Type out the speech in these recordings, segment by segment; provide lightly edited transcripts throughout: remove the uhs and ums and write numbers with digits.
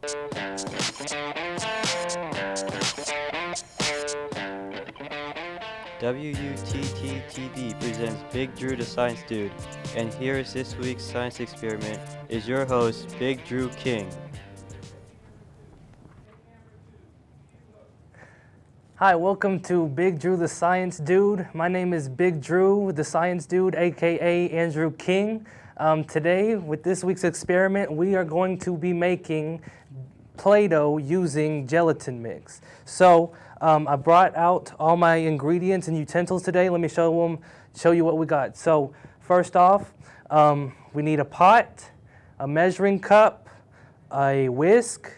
WUTT-TV presents Big Drew the Science Dude, and here is this week's science experiment is your host, Big Drew King. Hi, welcome to Big Drew the Science Dude. My name is Big Drew the Science Dude, aka Andrew King. Today, with this week's experiment, we are going to be making Play-Doh using gelatin mix. So I brought out all my ingredients and utensils today. Let me show you what we got. So first off, we need a pot, a measuring cup, a whisk,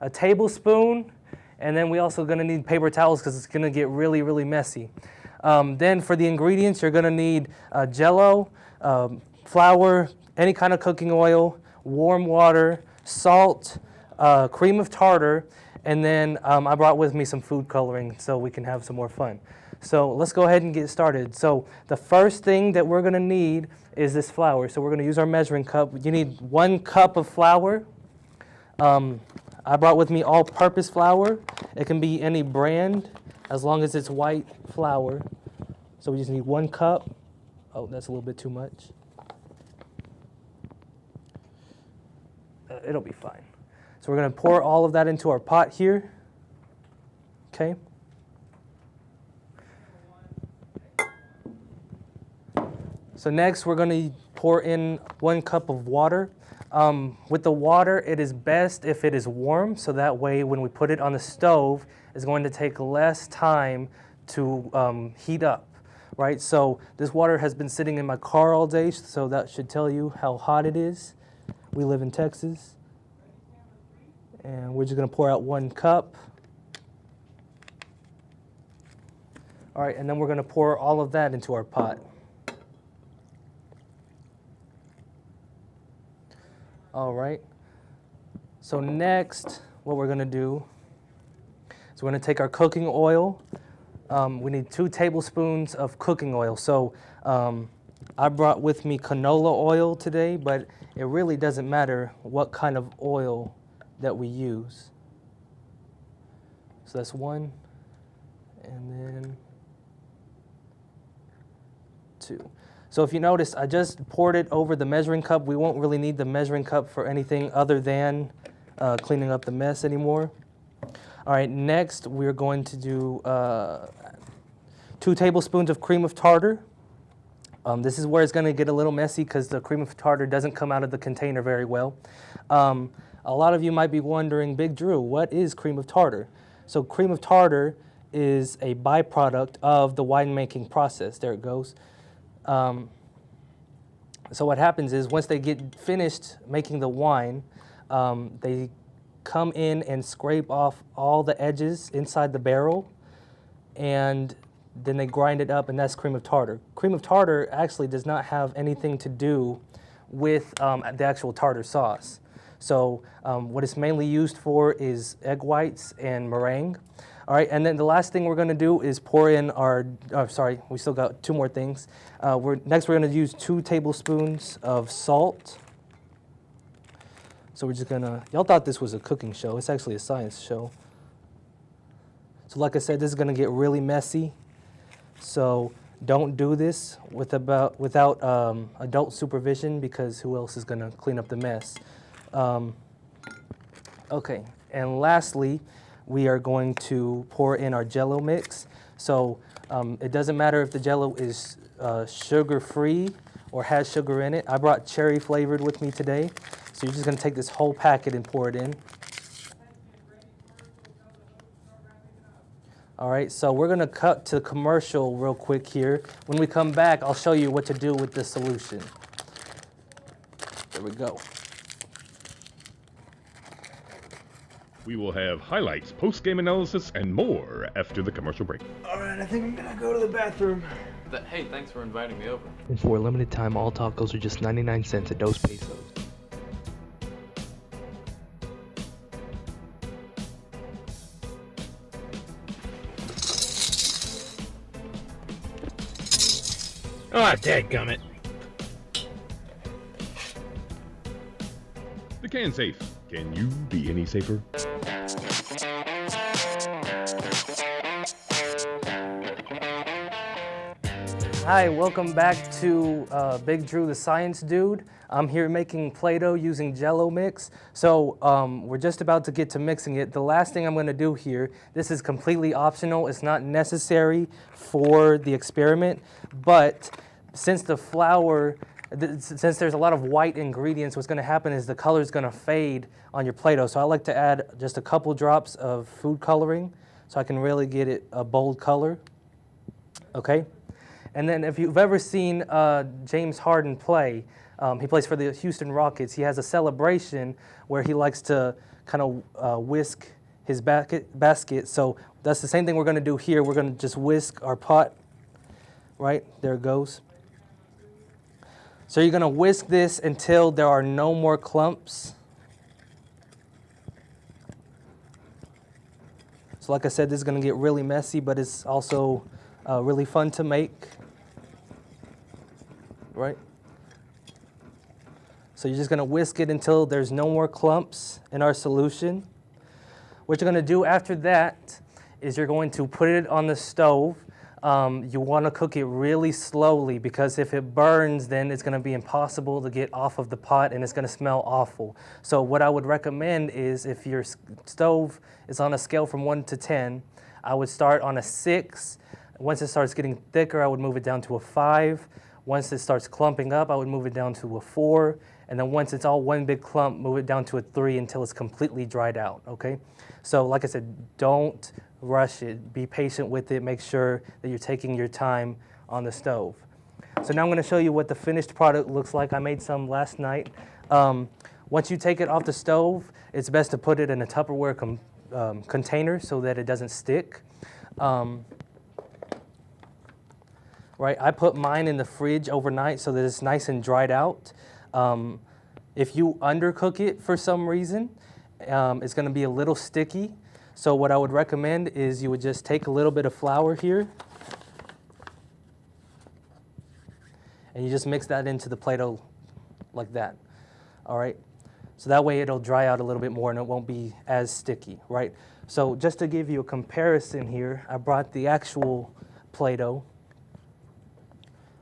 a tablespoon, and then we also gonna need paper towels because it's gonna get really, really messy. Then for the ingredients, you're gonna need Jell-O, flour, any kind of cooking oil, warm water, salt, cream of tartar, and then I brought with me some food coloring so we can have some more fun. So let's go ahead and get started. So the first thing that we're gonna need is this flour. So we're gonna use our measuring cup. You need 1 cup of flour. I brought with me all-purpose flour. It can be any brand as long as it's white flour. So we just need 1 cup. Oh, that's a little bit too much. It'll be fine. So we're going to pour all of that into our pot here. Okay. So next we're going to pour in 1 cup of water. With the water, it is best if it is warm, so that way when we put it on the stove, it's going to take less time to heat up, right? So this water has been sitting in my car all day, so that should tell you how hot it is. We live in Texas. And we're just going to pour out 1 cup. All right, and then we're going to pour all of that into our pot. All right, so next what we're gonna do is we're gonna take our cooking oil. We need 2 tablespoons of cooking oil. So I brought with me canola oil today, but it really doesn't matter what kind of oil that we use. So that's 1, and then 2. So if you notice, I just poured it over the measuring cup. We won't really need the measuring cup for anything other than cleaning up the mess anymore. All right, next we're going to do 2 tablespoons of cream of tartar. This is where it's going to get a little messy because the cream of tartar doesn't come out of the container very well. A lot of you might be wondering, Big Drew, what is cream of tartar? So cream of tartar is a byproduct of the winemaking process. There it goes. So what happens is once they get finished making the wine, they come in and scrape off all the edges inside the barrel, and then they grind it up, and that's cream of tartar. Cream of tartar actually does not have anything to do with the actual tartar sauce. So what it's mainly used for is egg whites and meringue. All right, and then the last thing we're going to do is pour in our, we still got 2 more things. Next we're going to use 2 tablespoons of salt. So we're just going to, y'all thought this was a cooking show. It's actually a science show. So like I said, this is going to get really messy. So don't do this without adult supervision, because who else is going to clean up the mess? Okay, and lastly, we are going to pour in our Jell-O mix. So it doesn't matter if the Jell-O is sugar-free or has sugar in it. I brought cherry flavored with me today. So you're just gonna take this whole packet and pour it in. All right, so we're gonna cut to commercial real quick here. When we come back, I'll show you what to do with the solution. There we go. We will have highlights, post-game analysis, and more after the commercial break. All right, I think I'm gonna go to the bathroom. Hey, thanks for inviting me over. And for a limited time, all tacos are just 99 cents at Dos Pesos. Ah, dadgummit. The The Can Safe. Can you be any safer? Hi, welcome back to Big Drew the Science Dude. I'm here making Play-Doh using Jello mix. So we're just about to get to mixing it. The last thing I'm going to do here, this is completely optional. It's not necessary for the experiment, but since the flour, since there's a lot of white ingredients, what's going to happen is the color is going to fade on your Play-Doh. So I like to add just a couple drops of food coloring so I can really get it a bold color. Okay? And then if you've ever seen James Harden play, he plays for the Houston Rockets. He has a celebration where he likes to kind of whisk his basket. So that's the same thing we're going to do here. We're going to just whisk our pot. Right, there it goes. So you're going to whisk this until there are no more clumps. So like I said, this is going to get really messy, but it's also really fun to make. Right? So you're just going to whisk it until there's no more clumps in our solution. What you're going to do after that is you're going to put it on the stove. You want to cook it really slowly because if it burns, then it's going to be impossible to get off of the pot and it's going to smell awful. So what I would recommend is if your stove is on a scale from 1 to 10, I would start on a 6. Once it starts getting thicker, I would move it down to a 5. Once it starts clumping up, I would move it down to a 4. And then once it's all one big clump, move it down to a 3 until it's completely dried out, okay? So like I said, don't rush it. Be patient with it. Make sure that you're taking your time on the stove. So now I'm gonna show you what the finished product looks like. I made some last night. Once you take it off the stove, it's best to put it in a Tupperware container so that it doesn't stick. Right, I put mine in the fridge overnight so that it's nice and dried out. If you undercook it for some reason, it's going to be a little sticky. So what I would recommend is you would just take a little bit of flour here and you just mix that into the Play-Doh like that. All right, so that way it'll dry out a little bit more and it won't be as sticky, right? So just to give you a comparison here, I brought the actual Play-Doh.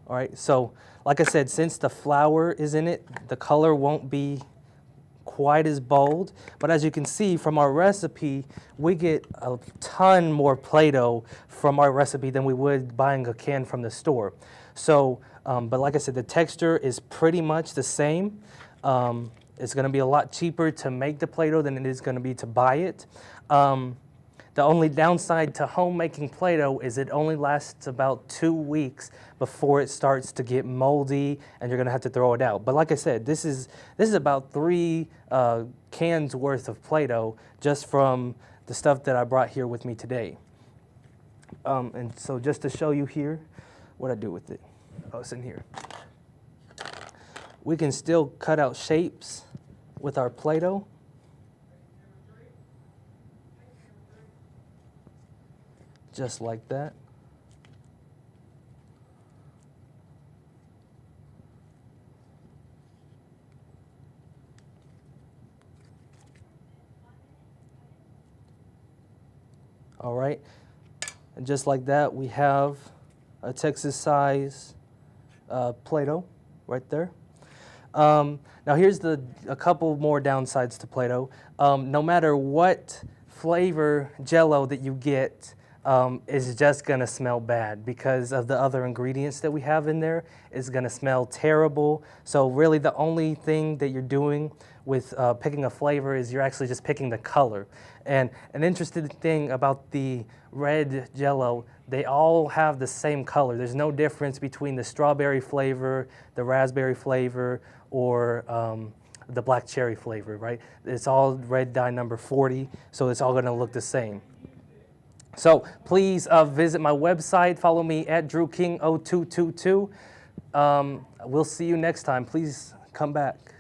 All right, so like I said, since the flour is in it, the color won't be quite as bold. But as you can see from our recipe, we get a ton more Play-Doh from our recipe than we would buying a can from the store. So, but like I said, the texture is pretty much the same. It's gonna be a lot cheaper to make the Play-Doh than it is gonna be to buy it. The only downside to homemaking Play-Doh is it only lasts about 2 weeks before it starts to get moldy and you're gonna have to throw it out. But like I said, this is about 3 cans worth of Play-Doh just from the stuff that I brought here with me today. And so just to show you here what I do with it. Oh, it's in here. We can still cut out shapes with our Play-Doh. Just like that. All right, and just like that, we have a Texas size Play-Doh right there. Now here's a couple more downsides to Play-Doh. No matter what flavor Jello that you get, is just gonna smell bad because of the other ingredients that we have in there. It's gonna smell terrible. So really the only thing that you're doing with picking a flavor is you're actually just picking the color. And an interesting thing about the red Jello, they all have the same color. There's no difference between the strawberry flavor, the raspberry flavor, or the black cherry flavor, right? It's all red dye number 40, so it's all gonna look the same. So please visit my website. Follow me at DrewKing0222. We'll see you next time. Please come back.